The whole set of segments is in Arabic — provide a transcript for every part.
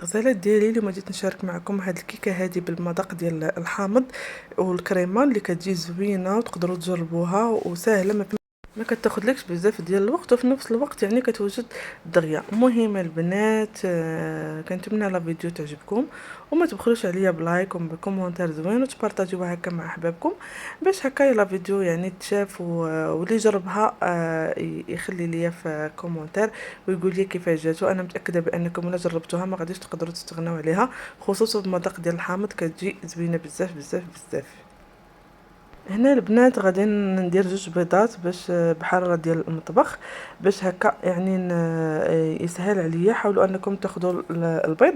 الغزالات ديالي اليوم جيت نشارك معكم هاد الكيكه هادي بالمذاق ديال الحامض والكريمه اللي كتجي زوينه وتقدروا تجربوها وسهله ما كتاخذلكش بزاف ديال الوقت وفي نفس الوقت يعني كتوجد دغيا. المهم البنات كنتمنى على فيديو تعجبكم وما تبخلوش عليا بلايك وبكومونتير زوين وتبارطاجيوها هكا مع احبابكم باش هكا لا فيديو يعني تشاف واللي جربها يخلي ليا في كومونتير ويقول لي كيفاش جاتو. انا متاكده بانكم الا جربتوها ما غاديش تقدروا تستغناو عليها، خصوصا المذاق ديال الحامض كتجي زوينه بزاف بزاف بزاف. هنا البنات غادي ندير جوج بيضات باش بحراره ديال المطبخ باش هكا يعني يسهل عليا. حاولوا انكم تاخذوا البيض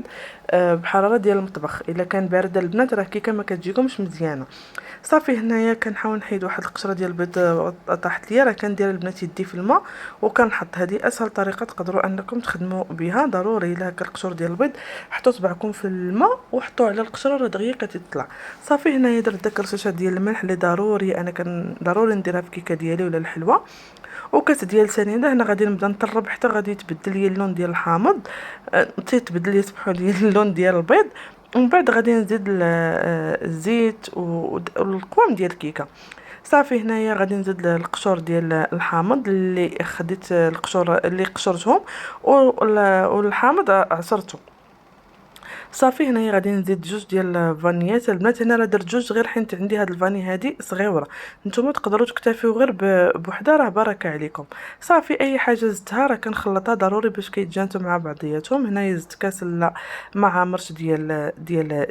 بحراره ديال المطبخ. الا كان بارد البنات راه كيكه ما كتجيكمش مزيانه. صافي هنايا كنحاول نحيد واحد القشره ديال البيض طاحت ليا، راه كندير البنات يدي في الماء وكنحط. هذه اسهل طريقه تقدروا انكم تخدموا بها. ضروري الا هكا القشور ديال البيض حطوا صبعكم في الماء وحطوه على القشره راه دغيا كتطلع. صافي هنايا درت داك الرشاشه ديال الملح اللي ضروري انا ضروري نديرها في الكيكه ديالي ولا الحلوه. وكاس ديال سنيده. هنا غادي نبدا نطرب حتى غادي يتبدل لي اللون ديال الحامض، تيتبدل لي سمحوا لي اللون ديال البيض. ومن بعد غادي نزيد الزيت والقوام ديال الكيكه. صافي هنايا غادي نزيد القشور ديال الحامض اللي خديت القشور اللي قشرتهم والحامض عصرته. صافي هنايا غادي نزيد جوج ديال الفانيات البنات. هنا راه درت جوج غير حيت عندي هاد الفاني هادي صغيره، نتوما تقدروا تكتفيو غير بوحده راه بركه عليكم. صافي اي حاجه زدتها راه كنخلطها ضروري باش كيتجانسوا مع بعضياتهم. هنايا زدت كاس لا مع مرش ديال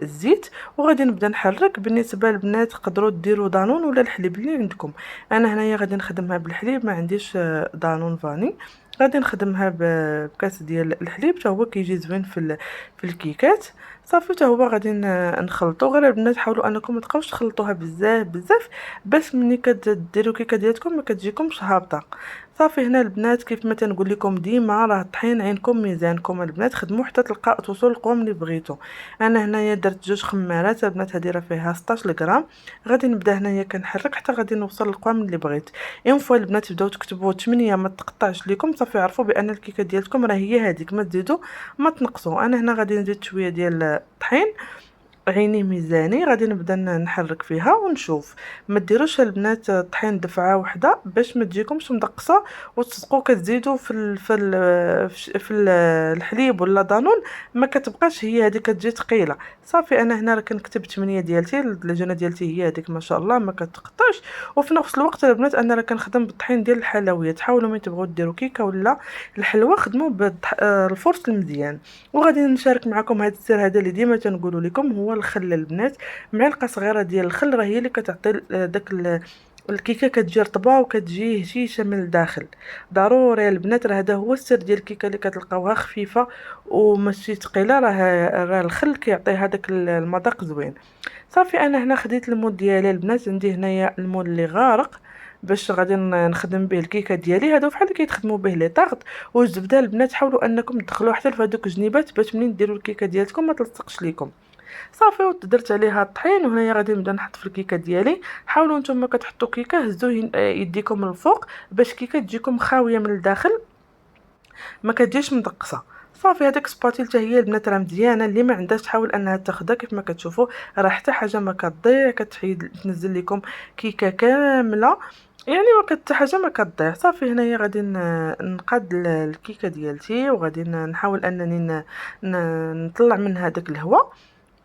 الزيت وغادي نبدا نحرك. بالنسبه للبنات تقدروا ديروا دانون ولا الحليب اللي عندكم. انا هنايا غادي نخدمها بالحليب، ما عنديش دانون فاني. غادي نخدمها بكاس ديال الحليب حتى هو كيجي زوين في الكيكات. صافي حتى هو غادي نخلطو. غير البنات حاولوا انكم ما تبقاوش تخلطوها بزاف بزاف باش ملي كديروا كيكه ديالكم ما كتجيكمش هابطه. صافي هنا البنات كيف ما تنقول لكم ديما راه الطحين عينكم ميزانكم البنات، خدموا حتى توصلوا القوام اللي بغيتو. انا هنايا درت جوج خمارات البنات، هذه راه فيها 16 غرام. غادي نبدا هنايا كنحرك حتى غادي نوصل للقوام اللي بغيت. اون فوا البنات تبداو تكتبوا 8 ما تقطعش لكم، صافي عرفوا بان الكيكه ديالكم راه هي هذيك، ما تزيدوا ما تنقصوا. انا هنا غادي نزيد شويه ديال الطحين عيني ميزاني. غادي نبدا نحرك فيها ونشوف. ما ديروش البنات الطحين دفعه واحده باش ما تجيكمش مدقصه وتصدقوا كتزيدوا الحليب ولا دانون ما كتبقاش هي هذيك كتجي ثقيله. صافي انا هنا راه كنكتب 8 ديالتي، العجينه ديالتي هي هذيك ما شاء الله ما كتقطعش. وفي نفس الوقت البنات انا راه كنخدم بالطحين ديال الحلويات. حاولوا ملي تبغوا ديروا كيكه ولا الحلوه خدموا بالفرص المزيان. وغادي نشارك معكم هذا السر هذا اللي ديما تنقولوا لكم، هو الخل البنات. معلقه صغيره ديال الخل راه هي اللي كتعطي داك الكيكه كتجي رطبه وكتجي هشيشه من الداخل. ضروري البنات راه هذا هو السر ديال الكيكه اللي كتلقاوها خفيفه وماشي ثقيله، راه الخل كيعطي هذاك المذاق زوين. صافي انا هنا خديت المول ديالي البنات، عندي هنايا المول اللي غارق باش غادي نخدم به الكيكه ديالي. هادو بحال اللي كيتخدموا به لي طاغط والزبده البنات. حاولوا انكم تدخلوا حتى لهادوك الجنيبات باش منين ديروا الكيكه ديالكم ما تلصقش ليكم. صافي ودرت عليها الطحين وهنايا غادي نبدا نحط في الكيكه ديالي. حاولوا نتوما كتحطوا كيكه هزوا يديكم من الفوق باش كيكه تجيكم خاويه من الداخل ما كتجيش مدقصه. صافي هذيك سباتيل حتى هي البنات راه مزيانه، اللي ما عندهاش تحاول انها تاخذها. كيف ما كتشوفوا راه حتى حاجه ما كتضيع، كتحيد تنزل لكم كيكه كامله يعني ما حتى حاجه ما كتضيع. صافي هنايا غادي نقاد الكيكه ديالتي وغادي نحاول انني نطلع من هذاك الهواء.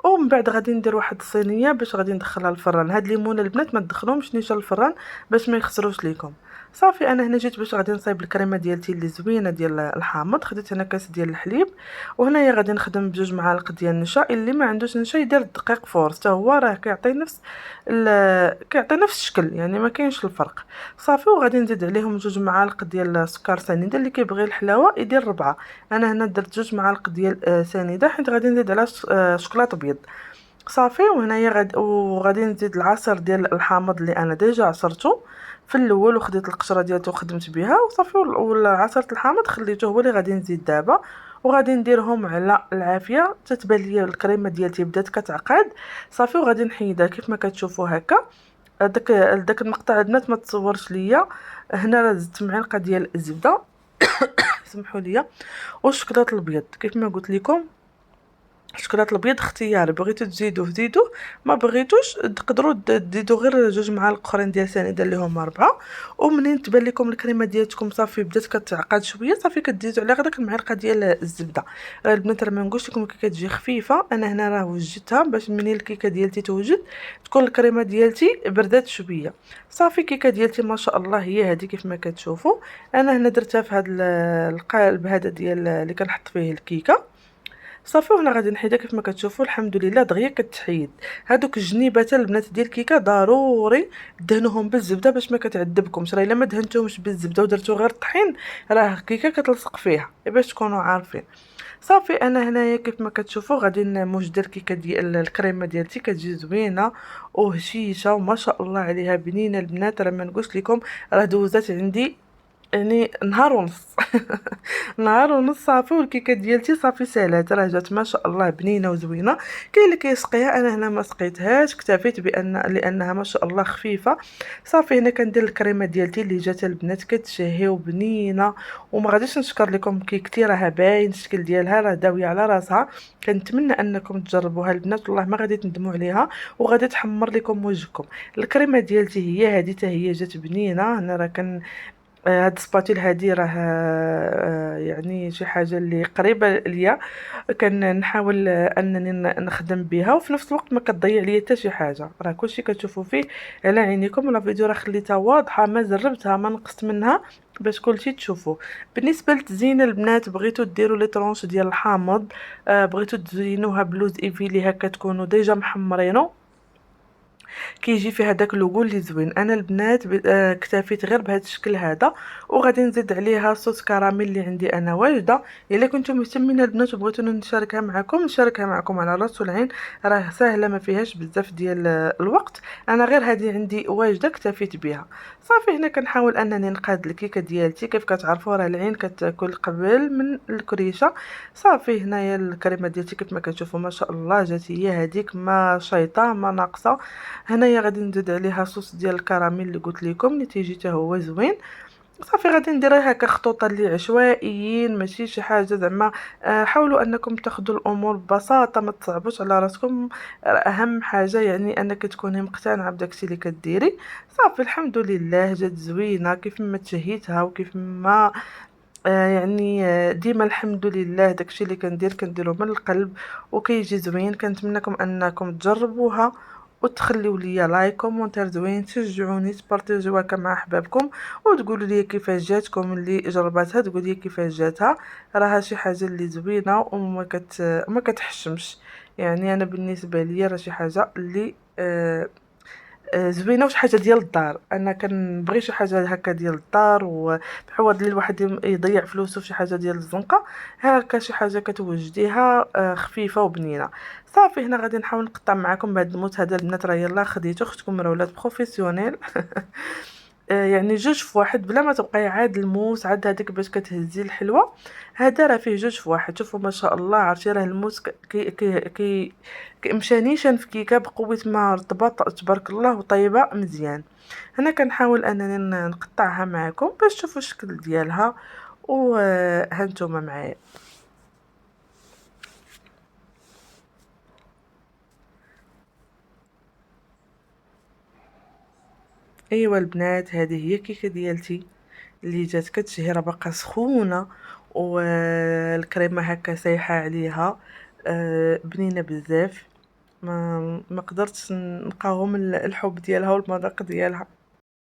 ومن بعد غادي ندير واحد الصينيه باش غادي ندخلها للفران. هاد الليمون البنات ما تدخلوهمش نيشان الفران باش ما يخسروش ليكم. صافي انا هنا جيت باش غادي نصايب الكريمه ديالتي اللي زوينه ديال الحامض. خديت هنا كاس ديال الحليب وهنايا غادي نخدم بجوج معالق ديال النشا. اللي ما عندوش نشا يدير الدقيق فورس حتى هو راه كيعطي نفس الشكل يعني ما كاينش الفرق. صافي وغادي نزيد عليهم جوج معالق ديال السكر سنيده، اللي كيبغي الحلاوه يدير ربعه. انا هنا درت جوج معالق ديال سنيده حيت غادي نزيد على شوكولاط ابيض. صافي وهنايا وغادي نزيد العصير ديال الحامض اللي انا ديجا عصرته في الاول وخديت القشره ديالته وخدمت بها. وصافي والعصير الحامض خليته هو اللي غادي نزيد دابا. وغادي نديرهم على العافيه تتبان ليا الكريمه ديالتي بدات كتعقد. صافي وغادي نحيدها كيف ما كتشوفوا هكا. داك المقطع البنات ما تصورش ليا. هنا راه زدت معلقه ديال الزبده سمحوا لي والشوكولاط الابيض كيف ما قلت لكم. الشكلاط الابيض اختياري، بغيتو تزيدوه زيدوه، ما بغيتوش تقدروا تزيدوا غير 2 معالق اخرين ديال سنيده اللي هما 4. ومنين تبان لكم الكريمه ديالتكم صافي بدات كتعقد شويه، صافي كتزيدوا عليها غير داك المعلقه ديال الزبده. راه البنات راه ما نقولش لكم كي كتجي خفيفه، انا هنا راه وجدتها باش منين الكيكه ديالتي توجد تكون الكريمه ديالتي بردات شويه. صافي الكيكه ديالتي ما شاء الله هي هذه كيف ما كتشوفوا. انا هنا درتها في هذا القالب هذا ديال اللي كنحط فيه الكيكه. صافي وهنا غادي نحيدها كيف ما كتشوفوا الحمد لله دغيا كتحيد. هادوك الجنيبات البنات ديال الكيكه ضروري دهنوهم بالزبده باش ما كتعذبكمش، راه الا ما دهنتوهمش بالزبده ودرتو غير الطحين راه الكيكه كتلصق فيها، باش تكونوا عارفين. صافي انا هنايا كيف ما كتشوفوا غادي موجده الكيكه ديال الكريمه ديالتي كتجي زوينه وهشيشه وما شاء الله عليها بنينه البنات، راه ما نقولش لكم راه دوزات عندي يعني نهار ونص. نهار ونص صافي والكيكه ديالتي صافي سالات، راه جات ما شاء الله بنينه وزوينه. كاين اللي كيسقيها، انا هنا ما سقيتهاش، اكتفيت لانها ما شاء الله خفيفه. صافي هنا كندير الكريمه ديالتي اللي جات البنات كتشهي وبنينه. وما غاديش نشكر لكم كيكتي راه باين الشكل ديالها راه داويه على راسها. كنتمنى انكم تجربوها البنات والله ما غادي تندموا عليها وغادي تحمر لكم وجهكم. الكريمه ديالتي هي هذه حتى هي جات بنينه. هنا راه هاد السباتيل هادي راه يعني شي حاجه اللي قريبه ليا، كنحاول انني نخدم بها وفي نفس الوقت ما كتضيع ليا حتى شي حاجه. راه كلشي كتشوفوا فيه على عينيكم. لا فيديو راه خليتها واضحه، ما جربتها ما نقصت منها باش كلشي تشوفوا. بالنسبه للتزيين البنات بغيتو ديروا لي طرونش ديال الحامض، بغيتو تزينوها بلوز ايفيلي هكا تكونوا ديجا محمرينو، كيجي فيها داك اللوغو اللي زوين. انا البنات اكتفيت غير بهذا الشكل هذا، وغادي نزيد عليها صوص كراميل اللي عندي انا واجده. الا كنتم مهتمين البنات وبغيتوني نشاركها معكم على راس العين، راه سهله ما فيهاش بزاف ديال الوقت. انا غير هذه عندي واجده اكتفيت بها. صافي هنا كنحاول انني نقاد الكيكه ديالتي. كيف كتعرفوا راه العين كتاكل قبل من الكريشه. صافي هنايا الكريمه ديالتي كيف ما كتشوفوا ما شاء الله جات هي هذيك ما شايطه ما ناقصه. هنايا غادي نزيد عليها صوص ديال الكراميل اللي قلت لكم اللي تيجي حتى هو زوين. صافي غادي نديرها هكا خطوطا اللي عشوائيين ماشي شي حاجه زعما. حاولوا انكم تاخذوا الامور ببساطه، ما تصعبوش على راسكم. اهم حاجه يعني انك تكوني مقتنعه بداكشي اللي كديري. صافي الحمد لله جات زوينه كيف ما تشهيتها وكيف ما يعني ديما الحمد لله داكشي اللي كنديرو من القلب وكيجي زوين. كنتمنىكم انكم تجربوها وتخليو ليا لايك كومونتير زوين، تشجعوني تبارطاجيوها مع احبابكم وتقولوا لي كيفاش جاتكم. اللي جرباتها تقول لي كيفاش جاتها. راها شي حاجه اللي زوينه وما كتحشمش. يعني انا بالنسبه ليا راه شي حاجه اللي زوينه وشي حاجه ديال الدار. انا كنبغي شي حاجه هكا ديال الدار وبحوض لي الواحد يضيع فلوسه في شي حاجه ديال الزنقه. هكا شي حاجه كتوجديها خفيفه وبنينه. صافي هنا غادي نحاول نقطع معكم بهذا الموت هذا البنات. راه يلاه خديتو اختكم راه ولات بروفيسيونيل. يعني جوج في واحد بلا ما تبقاي عاد الموس عاد هذيك باش كتهزي الحلوه. هذا راه فيه جوج في واحد. شوفوا ما شاء الله عرفتي راه الموس مشى نيشان في كيكه بقوه ما رطبه تبارك الله وطيبه مزيان. هنا كنحاول انني نقطعها معكم باش تشوفوا الشكل ديالها وهانتوما معايا. ايوا البنات هذه هي كيكه ديالتي اللي جات كتشهي راه باقا سخونه والكريمه هكا سايحه عليها. بنينه بزاف. ما قدرتش نقاوم الحب ديالها والمذاق ديالها.